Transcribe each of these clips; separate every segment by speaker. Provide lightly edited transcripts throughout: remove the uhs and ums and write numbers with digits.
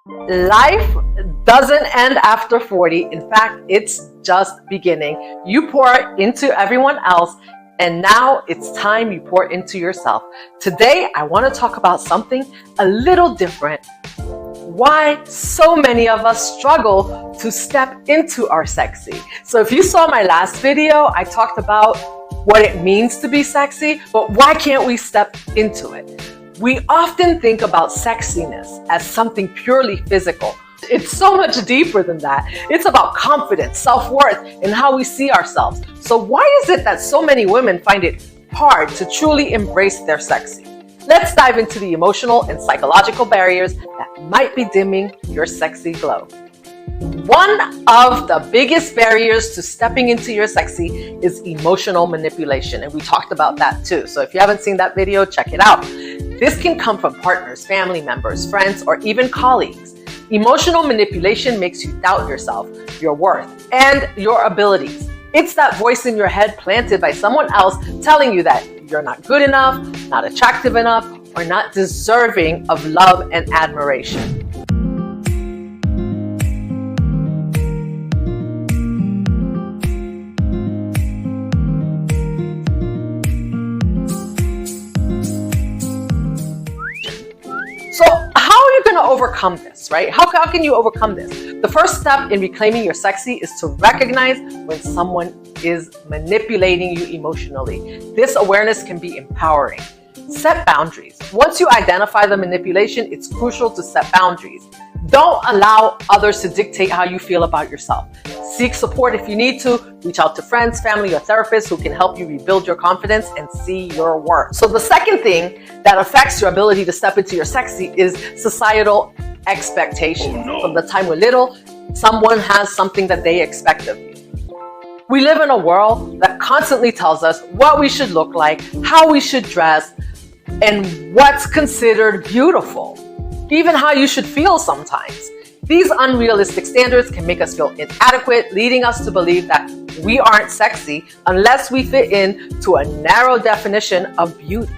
Speaker 1: Life doesn't end after 40. In fact, it's just beginning. You pour into everyone else, and now it's time you pour into yourself. Today, I want to talk about something a little different. Why so many of us struggle to step into our sexy. So if you saw my last video, I talked about what it means to be sexy, but why can't we step into it? We often think about sexiness as something purely physical. It's so much deeper than that. It's about confidence, self-worth, and how we see ourselves. So why is it that so many women find it hard to truly embrace their sexy? Let's dive into the emotional and psychological barriers that might be dimming your sexy glow. One of the biggest barriers to stepping into your sexy is emotional manipulation, and we talked about that too. So if you haven't seen that video, check it out. This can come from partners, family members, friends, or even colleagues. Emotional manipulation makes you doubt yourself, your worth, and your abilities. It's that voice in your head planted by someone else telling you that you're not good enough, not attractive enough, or not deserving of love and admiration. So how are you going to overcome this, right? How can you overcome this? The first step in reclaiming your sexy is to recognize when someone is manipulating you emotionally. This awareness can be empowering. Set boundaries. Once you identify the manipulation, it's crucial to set boundaries. Don't allow others to dictate how you feel about yourself. Seek support if you need to. Reach out to friends, family, or therapists who can help you rebuild your confidence and see your worth. So the second thing that affects your ability to step into your sexy is societal expectations. Oh, no. From the time we're little, someone has something that they expect of you. We live in a world that constantly tells us what we should look like, how we should dress, and what's considered beautiful. Even how you should feel sometimes. These unrealistic standards can make us feel inadequate, leading us to believe that we aren't sexy unless we fit into a narrow definition of beauty.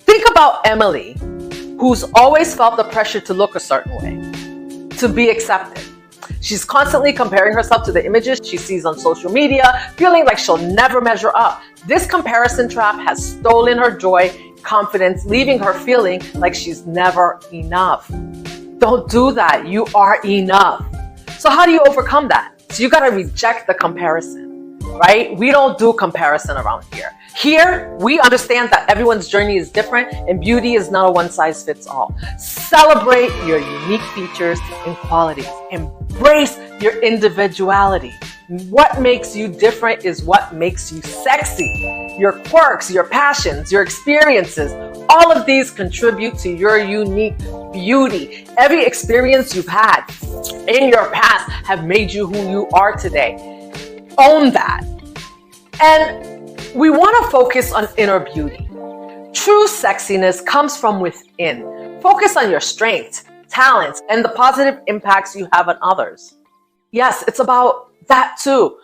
Speaker 1: Think about Emily, who's always felt the pressure to look a certain way, to be accepted. She's constantly comparing herself to the images she sees on social media, feeling like she'll never measure up. This comparison trap has stolen her joy, confidence, leaving her feeling like she's never enough. Don't do that. You are enough. So how do you overcome that? So you got to reject the comparison, right? We don't do comparison around here. Here, we understand that everyone's journey is different and beauty is not a one-size-fits-all. Celebrate your unique features and qualities. Embrace your individuality. What makes you different is what makes you sexy. Your quirks, your passions, your experiences, all of these contribute to your unique beauty. Every experience you've had in your past have made you who you are today. Own that. And we want to focus on inner beauty. True sexiness comes from within. Focus on your strengths, talents, and the positive impacts you have on others. Yes, it's about that too.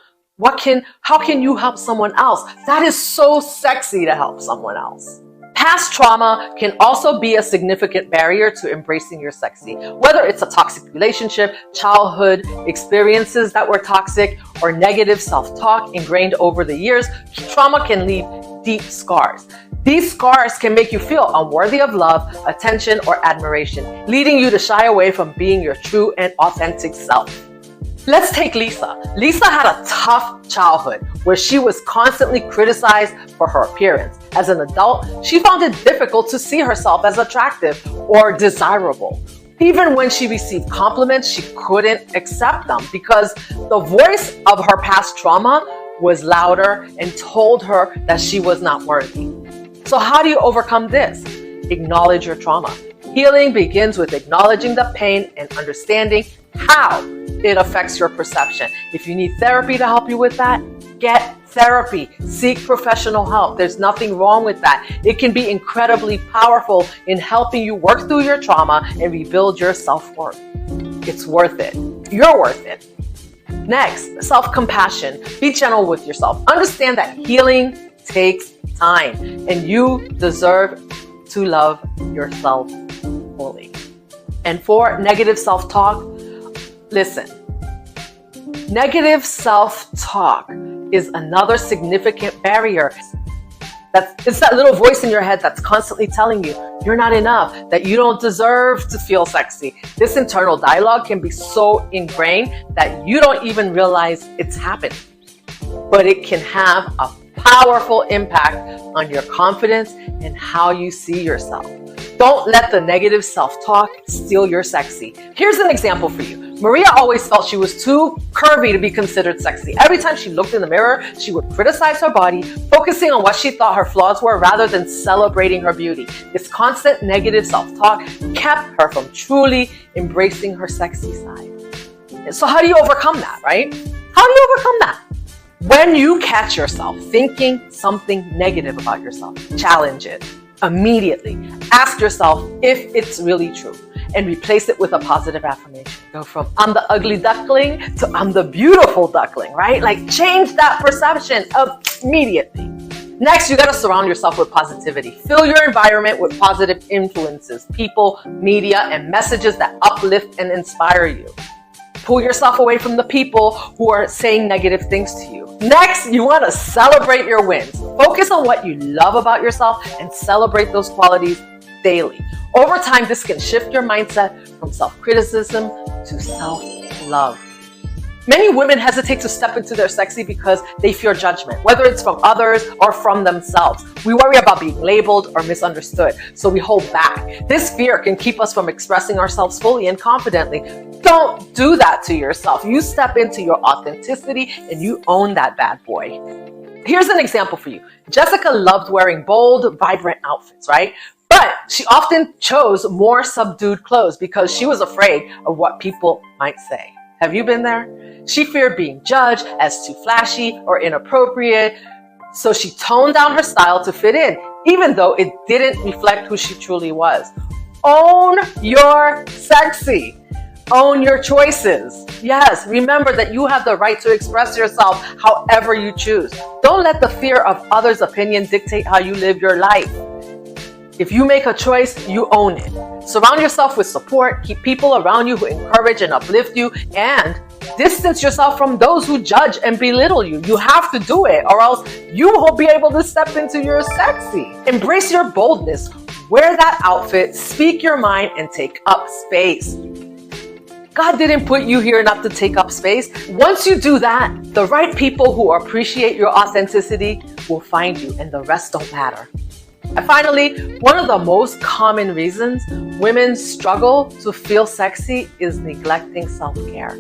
Speaker 1: How can you help someone else? That is so sexy to help someone else. Past trauma can also be a significant barrier to embracing your sexy. Whether it's a toxic relationship, childhood experiences that were toxic, or negative self-talk ingrained over the years, trauma can leave deep scars. These scars can make you feel unworthy of love, attention, or admiration, leading you to shy away from being your true and authentic self. Let's take Lisa. Lisa had a tough childhood where she was constantly criticized for her appearance. As an adult, she found it difficult to see herself as attractive or desirable. Even when she received compliments, she couldn't accept them because the voice of her past trauma was louder and told her that she was not worthy. So how do you overcome this? Acknowledge your trauma. Healing begins with acknowledging the pain and understanding how it affects your perception. If you need therapy to help you with that, get therapy. Seek professional help. There's nothing wrong with that. It can be incredibly powerful in helping you work through your trauma and rebuild your self-worth. It's worth it. You're worth it. Next, self-compassion. Be gentle with yourself. Understand that healing takes time and you deserve to love yourself fully. And for negative self-talk, listen, negative self-talk is another significant barrier. It's that little voice in your head that's constantly telling you you're not enough, that you don't deserve to feel sexy. This internal dialogue can be so ingrained that you don't even realize it's happening. But it can have a powerful impact on your confidence and how you see yourself. Don't let the negative self-talk steal your sexy. Here's an example for you. Maria always felt she was too curvy to be considered sexy. Every time she looked in the mirror, she would criticize her body, focusing on what she thought her flaws were rather than celebrating her beauty. This constant negative self-talk kept her from truly embracing her sexy side. And so how do you overcome that, right? How do you overcome that? When you catch yourself thinking something negative about yourself, challenge it immediately. Ask yourself if it's really true and replace it with a positive affirmation. Go from I'm the ugly duckling to I'm the beautiful duckling, right? Like change that perception immediately. Next, you got to surround yourself with positivity. Fill your environment with positive influences, people, media, and messages that uplift and inspire you. Pull yourself away from the people who are saying negative things to you. Next, you want to celebrate your wins. Focus on what you love about yourself and celebrate those qualities daily. Over time, this can shift your mindset from self-criticism to self-love. Many women hesitate to step into their sexy because they fear judgment, whether it's from others or from themselves. We worry about being labeled or misunderstood, so we hold back. This fear can keep us from expressing ourselves fully and confidently. Don't do that to yourself. You step into your authenticity and you own that bad boy. Here's an example for you. Jessica loved wearing bold, vibrant outfits, right? But she often chose more subdued clothes because she was afraid of what people might say. Have you been there? She feared being judged as too flashy or inappropriate, so she toned down her style to fit in, even though it didn't reflect who she truly was. Own your sexy. Own your choices. Yes, remember that you have the right to express yourself however you choose. Don't let the fear of others' opinion dictate how you live your life. If you make a choice, you own it. Surround yourself with support, keep people around you who encourage and uplift you, and distance yourself from those who judge and belittle you. You have to do it, or else you won't be able to step into your sexy. Embrace your boldness. Wear that outfit, speak your mind, and take up space. God didn't put you here not to take up space. Once you do that, the right people who appreciate your authenticity will find you, and the rest don't matter. And finally, one of the most common reasons women struggle to feel sexy is neglecting self-care.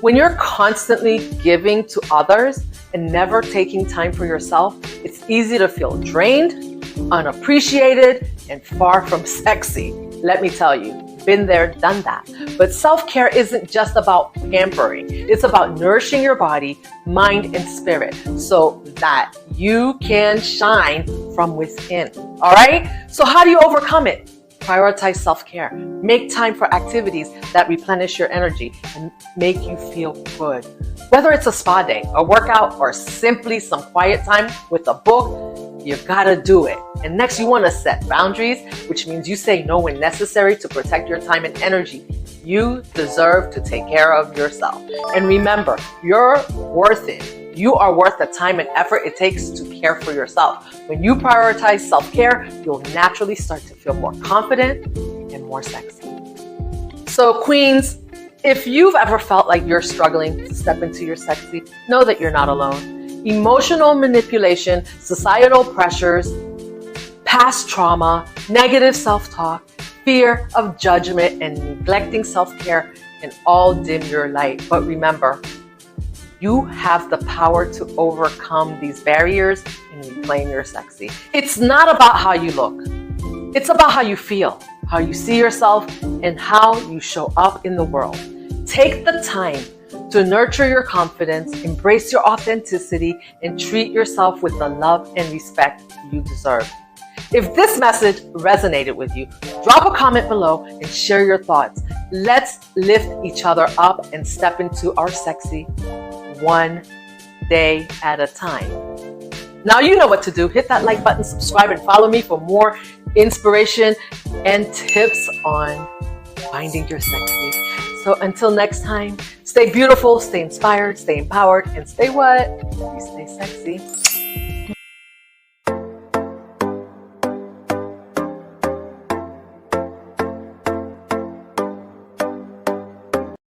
Speaker 1: When you're constantly giving to others and never taking time for yourself, it's easy to feel drained, unappreciated, and far from sexy. Let me tell you, been there, done that. But self-care isn't just about pampering. It's about nourishing your body, mind, and spirit so that you can shine from within. All right? So how do you overcome it? Prioritize self-care. Make time for activities that replenish your energy and make you feel good. Whether it's a spa day, a workout, or simply some quiet time with a book, you gotta do it. And next, you wanna set boundaries, which means you say no when necessary to protect your time and energy. You deserve to take care of yourself. And remember, you're worth it. You are worth the time and effort it takes to care for yourself. When you prioritize self-care, you'll naturally start to feel more confident and more sexy. So queens, if you've ever felt like you're struggling to step into your sexy, know that you're not alone. Emotional manipulation, societal pressures, past trauma, negative self-talk, fear of judgment, and neglecting self-care can all dim your light. But remember, you have the power to overcome these barriers and reclaim your sexy. It's not about how you look. It's about how you feel, how you see yourself, and how you show up in the world. Take the time to nurture your confidence, embrace your authenticity, and treat yourself with the love and respect you deserve. If this message resonated with you, drop a comment below and share your thoughts. Let's lift each other up and step into our sexy one day at a time. Now you know what to do. Hit that like button, subscribe, and follow me for more inspiration and tips on finding your sexy. So until next time, stay beautiful, stay inspired, stay empowered, and stay what? You stay sexy.